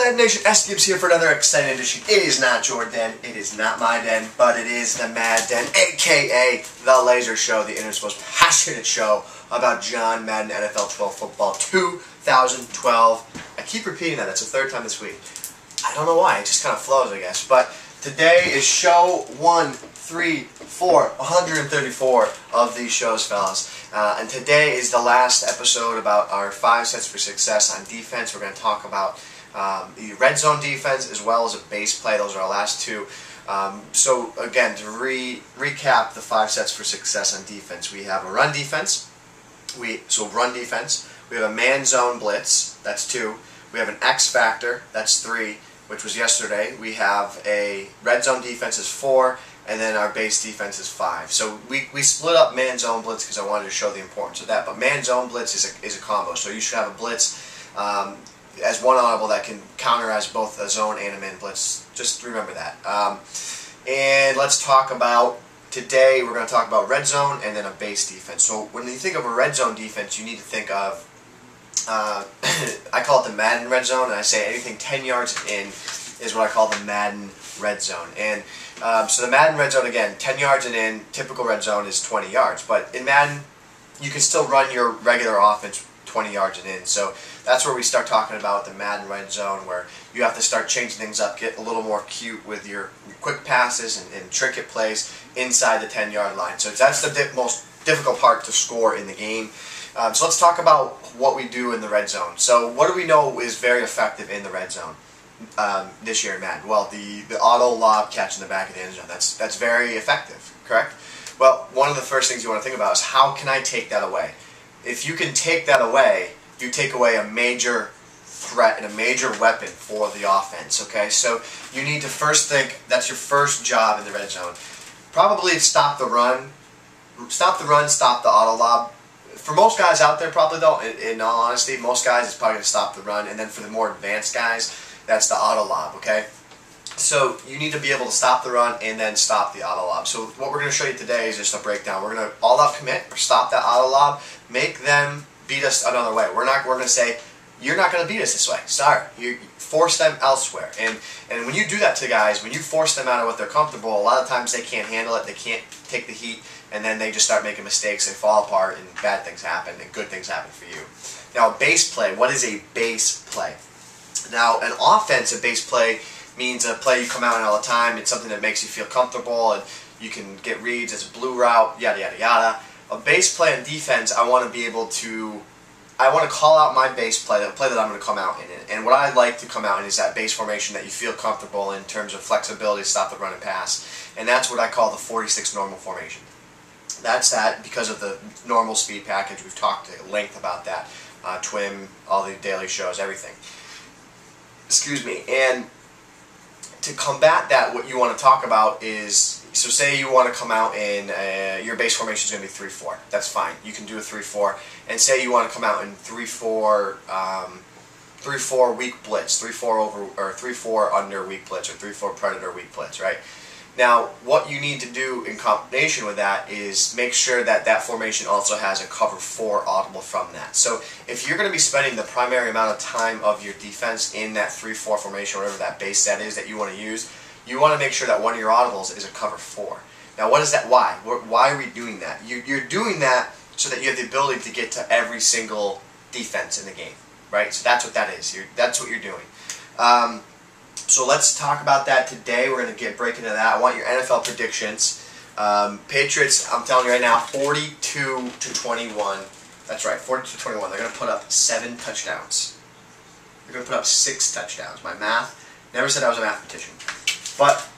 Madden Nation, Gibs here for another exciting edition. It is not your den, it is not my den, but it is the Mad Den, aka The Laser Show, the internet's most passionate show about John Madden NFL 12 football 2012. I keep repeating that, it's the third time this week. I don't know why, it just kind of flows, I guess. But today is show 134 of these shows, fellas. And today is the last episode about our 5 sets for success on defense. We're going to talk about the red zone defense as well as a base play. Those are our last two. So again, to recap the 5 sets for success on defense, we have a run defense. Run defense. We have a man zone blitz. That's 2. We have an X factor. That's 3, which was yesterday. We have a red zone defense is 4. And then our base defense is 5. So we split up man zone blitz because I wanted to show the importance of that. But man zone blitz is a combo. So you should have a blitz as one audible that can counter as both a zone and a man blitz. Just remember that. And let's talk about, today we're going to talk about red zone and then a base defense. So when you think of a red zone defense, you need to think of, I call it the Madden red zone, and I say anything 10 yards in is what I call the Madden red zone. And so the Madden red zone, again, 10 yards and in, typical red zone is 20 yards. But in Madden, you can still run your regular offense 20 yards and in. So that's where we start talking about the Madden red zone, where you have to start changing things up, get a little more cute with your quick passes and trinket plays inside the 10-yard line. So that's the most difficult part to score in the game. So let's talk about what we do in the red zone. So what do we know is very effective in the red zone this year in Madden? Well, the auto lob catch in the back of the end zone. That's very effective, correct? Well, one of the first things you want to think about is, how can I take that away? If you can take that away, you take away a major threat and a major weapon for the offense, okay? So you need to first think, that's your first job in the red zone. Probably stop the run, stop the auto lob. For most guys out there, probably though, in all honesty, most guys it's probably going to stop the run, and then for the more advanced guys, that's the auto lob, okay? So you need to be able to stop the run and then stop the auto lob. So what we're going to show you today is just a breakdown. We're going to all out commit or stop that auto lob, make them beat us another way. We're going to say, you're not going to beat us this way. Sorry. You force them elsewhere. And when you do that to guys, when you force them out of what they're comfortable, a lot of times they can't handle it, they can't take the heat, and then they just start making mistakes, they fall apart, and bad things happen, and good things happen for you. Now, a base play. What is a base play? Now, an offensive base play means a play you come out in all the time. It's something that makes you feel comfortable, and you can get reads. It's a blue route, yada, yada, yada. A base play on defense, I want to be able to, I want to call out my base play, the play that I'm going to come out in. And what I like to come out in is that base formation that you feel comfortable in terms of flexibility to stop the run and pass. And that's what I call the 46 normal formation. That's that because of the normal speed package. We've talked at length about that. TWIM, all the daily shows, everything. Excuse me. And to combat that, what you want to talk about is, so say you want to come out in, your base formation is going to be 3-4. That's fine. You can do a 3-4. And say you want to come out in 3-4 weak blitz, 3-4 over, or 3-4 under weak blitz, or 3-4 predator weak blitz, right? Now, what you need to do in combination with that is make sure that that formation also has a cover 4 audible from that. So if you're going to be spending the primary amount of time of your defense in that 3-4 formation, whatever that base set is that you want to use, you want to make sure that one of your audibles is a cover 4. Now, what is that? Why? Why are we doing that? You're doing that so that you have the ability to get to every single defense in the game, right? So that's what that is. That's what you're doing. So let's talk about that today. We're going to break into that. I want your NFL predictions. Patriots, I'm telling you right now, 42-21. That's right, 42-21. They're going to put up 7 touchdowns. They're going to put up 6 touchdowns. My math, never said I was a mathematician. But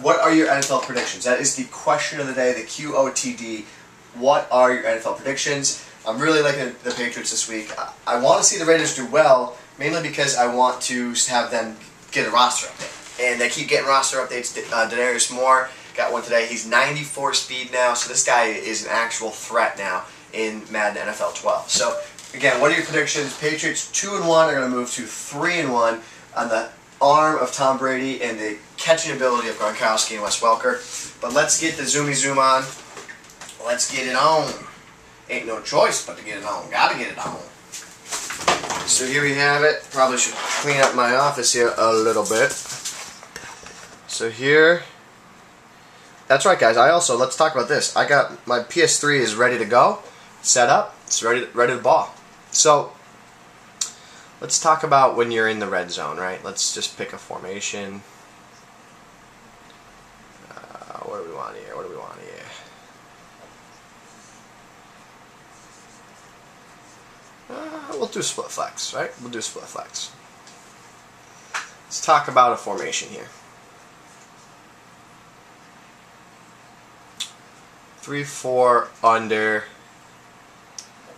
what are your NFL predictions? That is the question of the day, the QOTD. What are your NFL predictions? I'm really liking the Patriots this week. I want to see the Raiders do well, mainly because I want to have them get a roster update. And they keep getting roster updates. Denarius Moore got one today. He's 94 speed now, so this guy is an actual threat now in Madden NFL 12. So, again, what are your predictions? Patriots 2-1 are going to move to 3-1 on the arm of Tom Brady and the catching ability of Gronkowski and Wes Welker. But let's get the zoomy zoom on. Let's get it on. Ain't no choice but to get it on. Gotta get it on. So here we have it. Probably should clean up my office here a little bit. So here, that's right guys, let's talk about this. I got, my PS3 is ready to go, set up, it's ready to ball. So, let's talk about when you're in the red zone, right? Let's just pick a formation. What do we want here? What do we want here? We'll do split flex, right? We'll do split flex. Let's talk about a formation here. 3-4 under,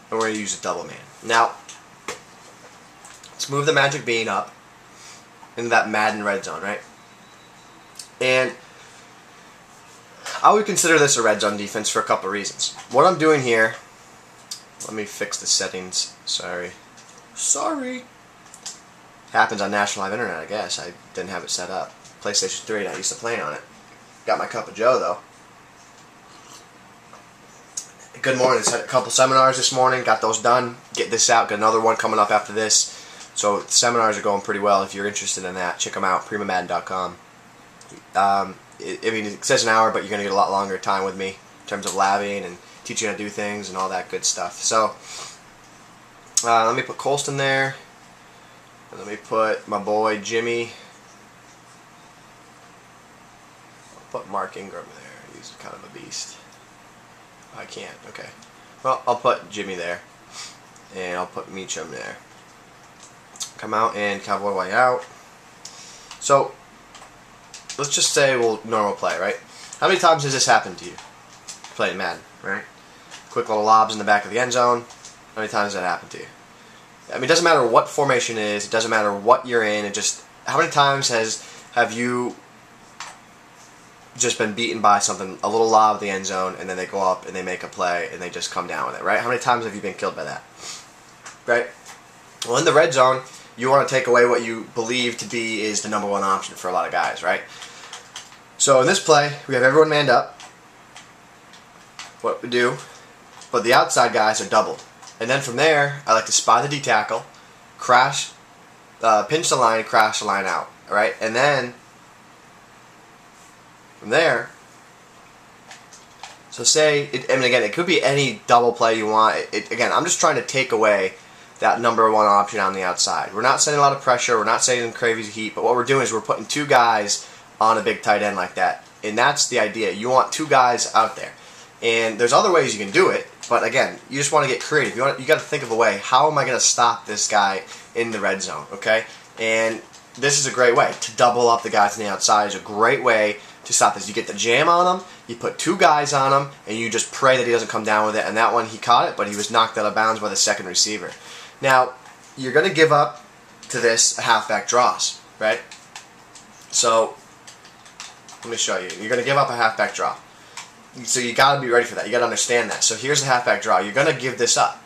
and we're going to use a double man. Now, let's move the magic bean up into that Madden red zone, right? And I would consider this a red zone defense for a couple of reasons. What I'm doing here, let me fix the settings. Sorry. Happens on National Live Internet, I guess. I didn't have it set up. PlayStation 3, and I used to play on it. Got my cup of joe, though. Good morning. Had a couple seminars this morning. Got those done. Get this out. Got another one coming up after this. So the seminars are going pretty well. If you're interested in that, check them out. PrimaMadden.com. I mean, it says an hour, but you're going to get a lot longer time with me in terms of labbing and teaching you how to do things and all that good stuff. So let me put Colston there. And let me put my boy Jimmy. I'll put Mark Ingram there. He's kind of a beast. I can't. Okay. Well, I'll put Jimmy there. And I'll put Meacham there. Come out and Cowboy White out. So, let's just say we'll normal play, right? How many times has this happened to you? Playing Madden, right? Quick little lobs in the back of the end zone. How many times has that happened to you? I mean, it doesn't matter what formation it is. It doesn't matter what you're in. It just, how many times have you just been beaten by something, a little lob at the end zone, and then they go up and they make a play and they just come down with it, right? How many times have you been killed by that? Right? Well, in the red zone, you want to take away what you believe to be is the number one option for a lot of guys, right? So in this play, we have everyone manned up. What we do, but the outside guys are doubled. And then from there, I like to spy the D tackle, crash, pinch the line, crash the line out, right? And then from there, so say, I mean again, it could be any double play you want. Again, I'm just trying to take away that number one option on the outside. We're not sending a lot of pressure, we're not sending crazy heat, but what we're doing is we're putting two guys on a big tight end like that. And that's the idea. You want two guys out there. And there's other ways you can do it, but again, you just want to get creative. You got to think of a way. How am I going to stop this guy in the red zone? Okay, and this is a great way to double up the guys on the outside. Is a great way to stop this. You get the jam on him, you put two guys on him, and you just pray that he doesn't come down with it. And that one he caught it, but he was knocked out of bounds by the second receiver. Now you're going to give up to this halfback draws, right? So let me show you. You're going to give up a halfback draw. So you got to be ready for that. You got to understand that. So here's the halfback draw. You're going to give this up.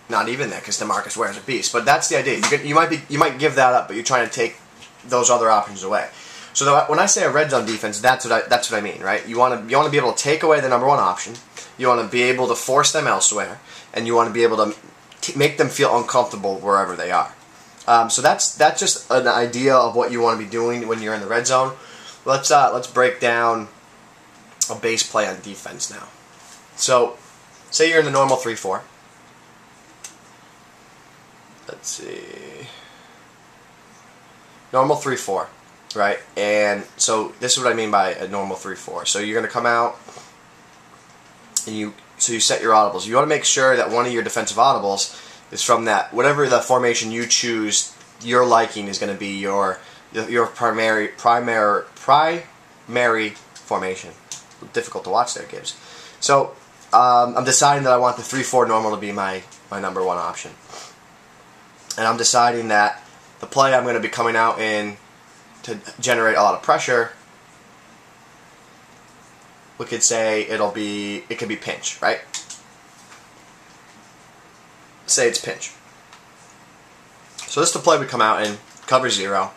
Not even that, because DeMarcus Ware's a beast. But that's the idea. You might give that up, but you're trying to take those other options away. So when I say a red zone defense, that's what I mean, right? You want to be able to take away the number one option. You want to be able to force them elsewhere, and you want to be able to make them feel uncomfortable wherever they are. So that's just an idea of what you want to be doing when you're in the red zone. Let's break down a base play on defense now. So, say you're in the normal 3-4. Let's see. Normal 3-4, right? And so this is what I mean by a normal 3-4. So you're going to come out and you set your audibles. You want to make sure that one of your defensive audibles is from that, whatever the formation you choose, your liking is going to be your primary formation. Difficult to watch there, Gibs. So I'm deciding that I want the 3-4 normal to be my number one option. And I'm deciding that the play I'm going to be coming out in to generate a lot of pressure, we could say it could be pinch, right? Say it's pinch. So this is the play we come out in, cover 0,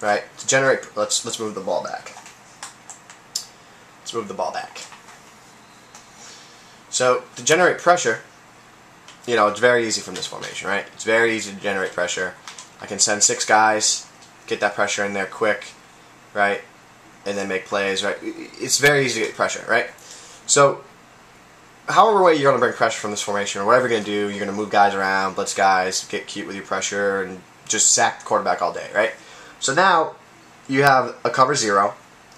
right? To generate, let's move the ball back. Move the ball back. So to generate pressure, you know, it's very easy from this formation, right? It's very easy to generate pressure. I can send 6 guys, get that pressure in there quick, right? And then make plays, right? It's very easy to get pressure, right? So, however way you're going to bring pressure from this formation, or whatever you're going to do, you're going to move guys around, blitz guys, get cute with your pressure, and just sack the quarterback all day, right? So now, you have a cover 0,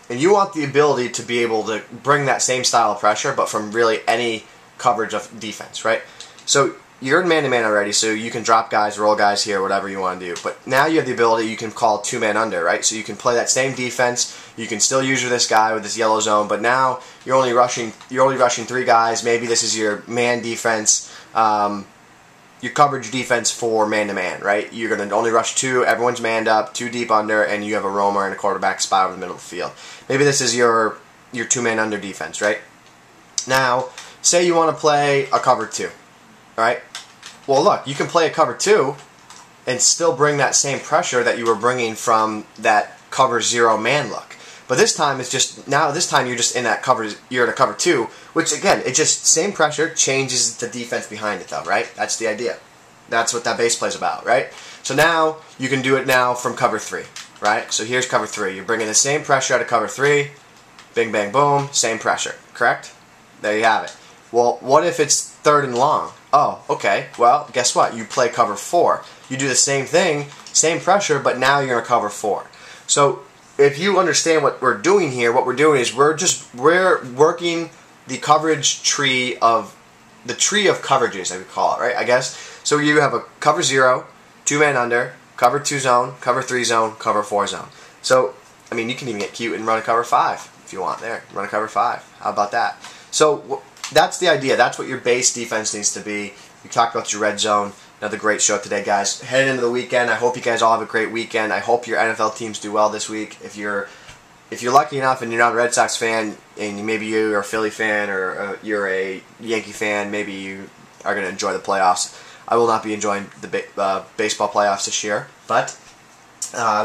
and you want the ability to be able to bring that same style of pressure, but from really any coverage of defense, right? So, you're in man-to-man already, so you can drop guys, roll guys here, whatever you want to do. But now you have the ability, you can call 2-man under, right? So you can play that same defense. You can still use this guy with this yellow zone, but now you're only rushing 3 guys. Maybe this is your man defense, your coverage defense for man-to-man, right? You're going to only rush 2. Everyone's manned up, 2 deep under, and you have a roamer and a quarterback spot over the middle of the field. Maybe this is your 2-man under defense, right? Now, say you want to play a cover 2, right? Well, look, you can play a cover 2 and still bring that same pressure that you were bringing from that cover 0 man look. But this time it's just this time you're just in that cover. You're in a cover 2, which again, it just same pressure changes the defense behind it, though, right? That's the idea. That's what that base play is about, right? So now you can do it now from cover 3, right? So here's cover 3. You're bringing the same pressure out of cover 3. Bing, bang, boom. Same pressure, correct? There you have it. Well, what if it's 3rd and long? Oh, okay. Well, guess what? You play cover 4. You do the same thing, same pressure, but now you're in a cover 4. So if you understand what we're doing here, what we're doing is we're working the coverage tree of coverages, I would call it, right? I guess. So you have a cover 0, 2-man under, cover 2 zone, cover 3 zone, cover 4 zone. So I mean, you can even get cute and run a cover 5 if you want. There, run a cover 5. How about that? So that's the idea. That's what your base defense needs to be. We talked about your red zone. Another great show today, guys. Heading into the weekend, I hope you guys all have a great weekend. I hope your NFL teams do well this week. If you're lucky enough and you're not a Red Sox fan, and maybe you're a Philly fan or you're a Yankee fan, maybe you are going to enjoy the playoffs. I will not be enjoying the baseball playoffs this year, but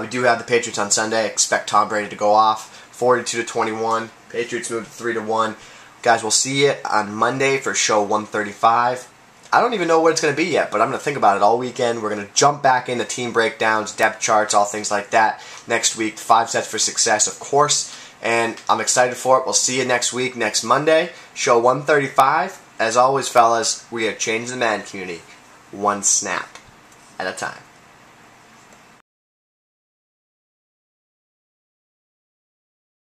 we do have the Patriots on Sunday. Expect Tom Brady to go off, 42-21. Patriots move to 3-1. Guys, we'll see you on Monday for show 135. I don't even know what it's going to be yet, but I'm going to think about it all weekend. We're going to jump back into team breakdowns, depth charts, all things like that next week. 5 sets for success, of course, and I'm excited for it. We'll see you next week, next Monday, show 135. As always, fellas, we are changing the Madden community one snap at a time.